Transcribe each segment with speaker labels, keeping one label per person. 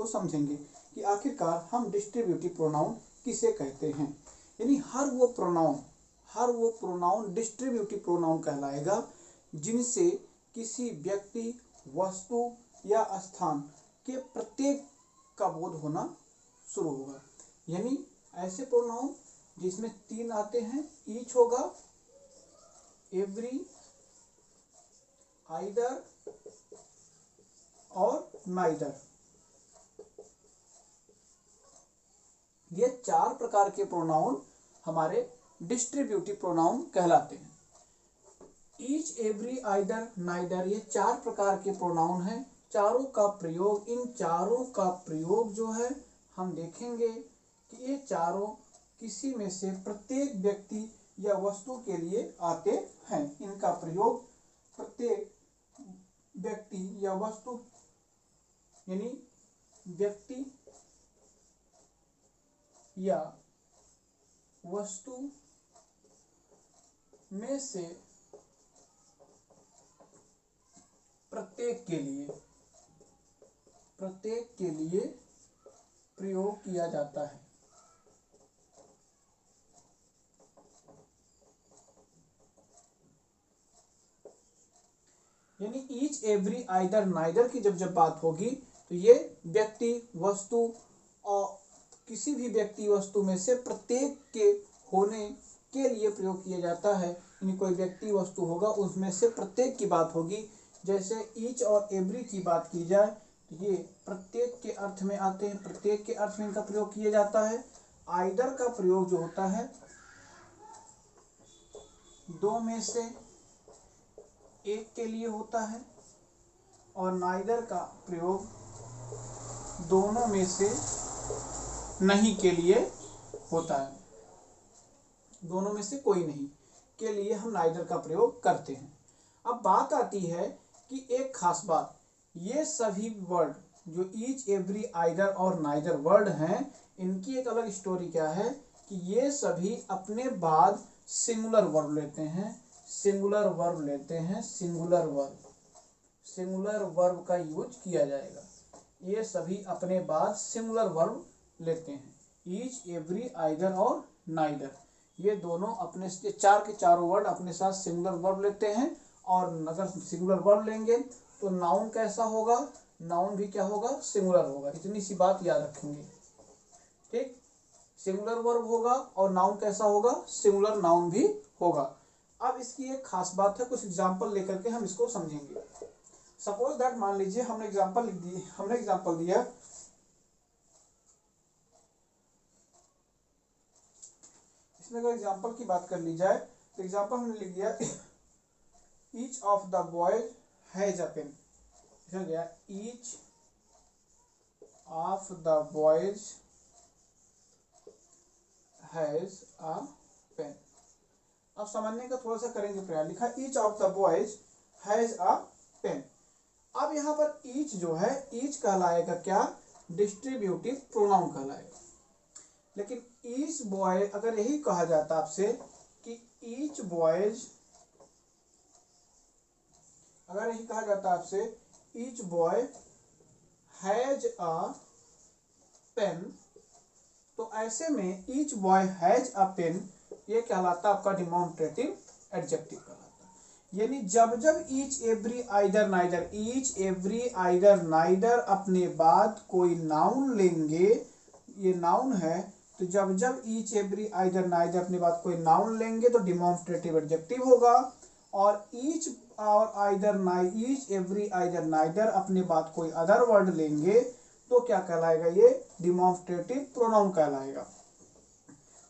Speaker 1: समझेंगे कि आखिरकार हम डिस्ट्रीब्यूटिव प्रोनाउन किसे कहते हैं। यानी हर वो प्रोनाउन डिस्ट्रीब्यूटिव प्रोनाउन कहलाएगा जिनसे किसी व्यक्ति, वस्तु या स्थान के प्रत्येक का बोध होना शुरू होगा। यानी ऐसे प्रोनाउन जिसमें 3 आते हैं, ईच होगा, एवरी, आइदर और नाइदर। ये 4 प्रकार के प्रोनाउन हमारे डिस्ट्रीब्यूटिव प्रोनाउन कहलाते हैं। ईच, एवरी, आइदर, नाइदर, ये 4 प्रकार के प्रोनाउन हैं। चारों का प्रयोग, इन चारों का प्रयोग जो है हम देखेंगे कि ये चारों किसी में से प्रत्येक व्यक्ति या वस्तु के लिए आते हैं। इनका प्रयोग प्रत्येक व्यक्ति या वस्तु, यानी व्यक्ति या वस्तु में से प्रत्येक के लिए प्रयोग किया जाता है। यानी ईच, एवरी, आइदर, नाइदर की जब बात होगी तो ये व्यक्ति, वस्तु और किसी भी व्यक्ति वस्तु में से प्रत्येक के होने के लिए प्रयोग किया जाता है। यानी कोई व्यक्ति वस्तु होगा उसमें से प्रत्येक की बात होगी। जैसे ईच और एवरी की बात की जाए तो ये प्रत्येक के अर्थ में आते हैं, प्रत्येक के अर्थ में इनका प्रयोग किया जाता है। आइदर का प्रयोग जो होता है 2 में से 1 के लिए होता है और नाइदर का प्रयोग दोनों में से नहीं के लिए होता है। दोनों में से कोई नहीं के लिए हम नाइदर का प्रयोग करते हैं। अब बात आती है कि एक खास बात, ये सभी वर्ड जो ईच, एवरी, आइदर और नाइदर वर्ड हैं, इनकी एक अलग स्टोरी क्या है कि ये सभी अपने बाद सिंगुलर वर्ब लेते हैं। सिंगुलर वर्ब का यूज किया जाएगा। ये सभी अपने बाद सिंगुलर वर्ब लेते हैं। ईच, एवरी, आइदर और नाइदर, ये दोनों अपने 4 के चारों वर्ड अपने साथ सिंगुलर वर्ब लेते हैं। और अगर सिंगुलर वर्ब लेंगे तो नाउन कैसा होगा, नाउन भी क्या होगा, सिंगुलर होगा। इतनी सी बात याद रखेंगे, ठीक। सिंगुलर वर्ब होगा और नाउन कैसा होगा, सिंगुलर नाउन भी होगा। अब इसकी एक खास बात है, कुछ एग्जांपल लेकर के हम इसको समझेंगे। सपोज दैट, मान लीजिए हमने एग्जांपल दिया, इसमें अगर एग्जांपल की बात कर ली जाए तो एग्जांपल हमने लिख दिया each of the boys has a pen. हो गया each of the boys has a pen. अब समझने का थोड़ा सा करेंगे प्रयास। लिखा each of the boys has a pen. अब यहाँ पर ईच जो है, ईच कहलाएगा क्या, डिस्ट्रीब्यूटिव प्रोनाउन कहलाएगा। लेकिन ईच बॉय, अगर यही कहा जाता आपसे कि ईच बॉयज, अगर यही कहा जाता आपसे each boy has a pen, तो ऐसे में each boy has a pen ये कहलाता आपका डिमॉन्स्ट्रेटिव एडजेक्टिव कहलाता है। यानी जब जब each, every, either, neither, each, every, either, neither अपने बाद कोई नाउन लेंगे, ये नाउन है, तो जब जब ईच, एवरी, आइदर, नाइदर अपने बाद कोई नाउन लेंगे तो डिमॉन्स्ट्रेटिव एडजेक्टिव होगा। और ईच और either, each, every, either, neither अपने बाद कोई अदर वर्ड लेंगे तो क्या कहलाएगा, ये डिमॉन्स्ट्रेटिव प्रोनाउन कहलाएगा।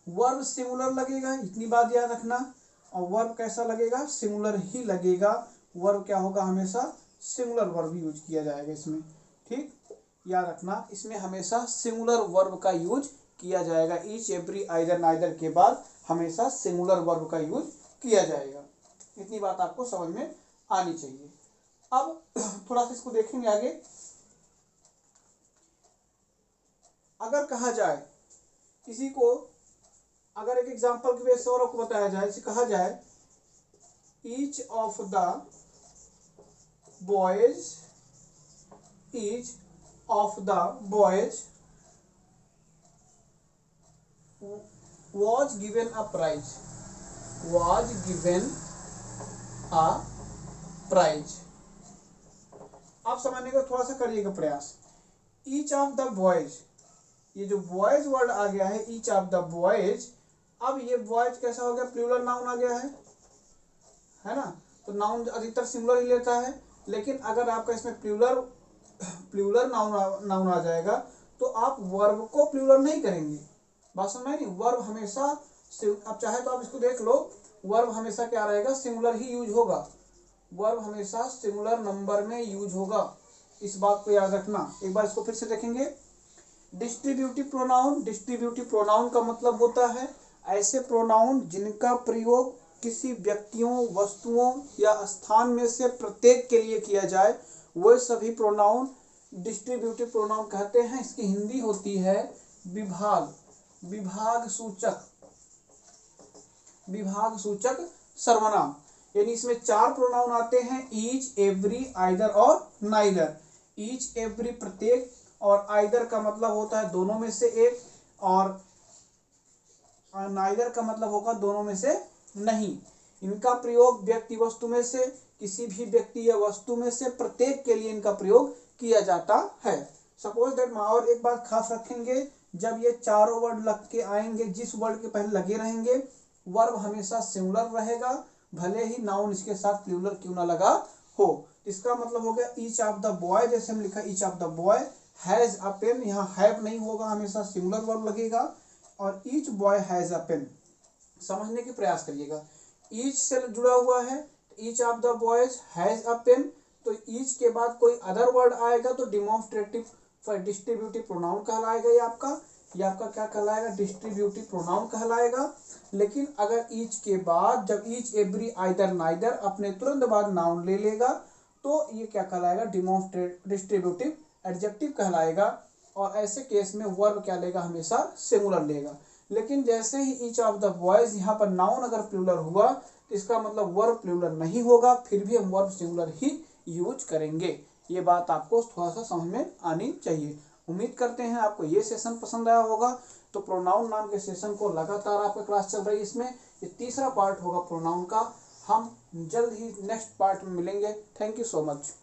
Speaker 1: वर्ब सिंगुलर लगेगा, इतनी बात याद रखना। और वर्ब कैसा लगेगा, सिंगुलर ही लगेगा। वर्ब क्या होगा, हमेशा सिंगुलर वर्ब यूज किया जाएगा इसमें, ठीक, याद रखना। इसमें हमेशा सिंगुलर वर्ब का यूज किया जाएगा। ईच, एवरी, आइदर, नाइदर के बाद हमेशा सिंगुलर वर्ब का यूज किया जाएगा। इतनी बात आपको समझ में आनी चाहिए। अब थोड़ा सा इसको देखेंगे आगे। अगर कहा जाए किसी को, अगर एक एग्जांपल की वजह से और आपको बताया जाए, इसे कहा जाए each of the boys is of the boys was given a prize, was given a prize। आप समझने का थोड़ा सा करिएगा प्रयास। ईच ऑफ द बॉयज, ये जो बॉयज वर्ड आ गया है ईच ऑफ द बॉयज, अब ये बॉयज कैसा हो गया, प्लूरल नाउन आ गया है ना। तो नाउन अधिकतर सिंगुलर ही लेता है, लेकिन अगर आपका इसमें प्लूरल नाउन आ जाएगा तो आप वर्ब को प्लूरल नहीं करेंगे। बात समझ में नहीं, वर्ब हमेशा, अब चाहे तो आप इसको देख लो, वर्ब हमेशा क्या रहेगा, सिंगुलर ही यूज होगा। वर्ब हमेशा सिंगुलर नंबर में यूज होगा, इस बात को याद रखना। एक बार इसको फिर से देखेंगे। डिस्ट्रीब्यूटिव प्रोनाउन, डिस्ट्रीब्यूटिव प्रोनाउन का मतलब होता है ऐसे प्रोनाउन जिनका प्रयोग किसी व्यक्तियों, वस्तुओं या स्थान में से प्रत्येक के लिए किया जाए, वह सभी प्रोनाउन डिस्ट्रीब्यूटिव प्रोनाउन कहते हैं। इसकी हिंदी होती है विभाग, विभाग सूचक, विभाग सूचक सर्वनाम। यानी इसमें 4 प्रोनाउन आते हैं, ईच, एवरी, आइदर और नाइदर। ईच, एवरी प्रत्येक, और आइदर का मतलब होता है दोनों में से एक, और नाइदर का मतलब होगा दोनों में से नहीं। इनका प्रयोग व्यक्ति वस्तु में से, किसी भी व्यक्ति या वस्तु में से प्रत्येक के लिए इनका प्रयोग किया जाता है। सपोज दैट, और एक बात खास रखेंगे, जब ये चारों वर्ड लग के आएंगे, जिस वर्ड के पहले लगे रहेंगे वर्ब हमेशा सिंगुलर रहेगा, भले ही नाउन इसके साथ प्लूरल क्यों ना लगा हो। इसका मतलब हो गया ईच ऑफ द बॉय, जैसे हम लिखा each of the boy has a pen, यहाँ हैव नहीं होगा, हमेशा सिंगुलर वर्ब लगेगा। और each boy has a pen, समझने की प्रयास करिएगा। ईच से जुड़ा हुआ है, each of the boys has a pen, तो ईच के बाद कोई अदर वर्ड आएगा तो डिमॉन्स्ट्रेटिव डिस्ट्रीब्यूटिव प्रोनाउन कहलाएगा। ये आपका क्या कहलाएगा, डिस्ट्रीब्यूटिव प्रोनाउन कहलाएगा। लेकिन अगर ईच के बाद जब ईच, एवरी, आइदर, नाइदर अपने तुरंत बाद नाउन ले लेगा तो ये क्या कहलाएगा, डिस्ट्रीब्यूटिव एडजेक्टिव कहलाएगा। और ऐसे केस में वर्ब क्या लेगा, हमेशा सिंगुलर लेगा। लेकिन जैसे ही ईच ऑफ द बॉयज यहाँ पर नाउन अगर प्लूरल हुआ तो इसका मतलब वर्ब प्लूरल नहीं होगा, फिर भी हम वर्ब सिंगुलर ही यूज करेंगे। ये बात आपको थोड़ा सा समझ में आनी चाहिए। उम्मीद करते हैं आपको ये सेशन पसंद आया होगा। तो प्रोनाउन नाम के सेशन को लगातार आपका क्लास चल रही है, इसमें ये तीसरा पार्ट होगा प्रोनाउन का। हम जल्द ही नेक्स्ट पार्ट में मिलेंगे। Thank you so much.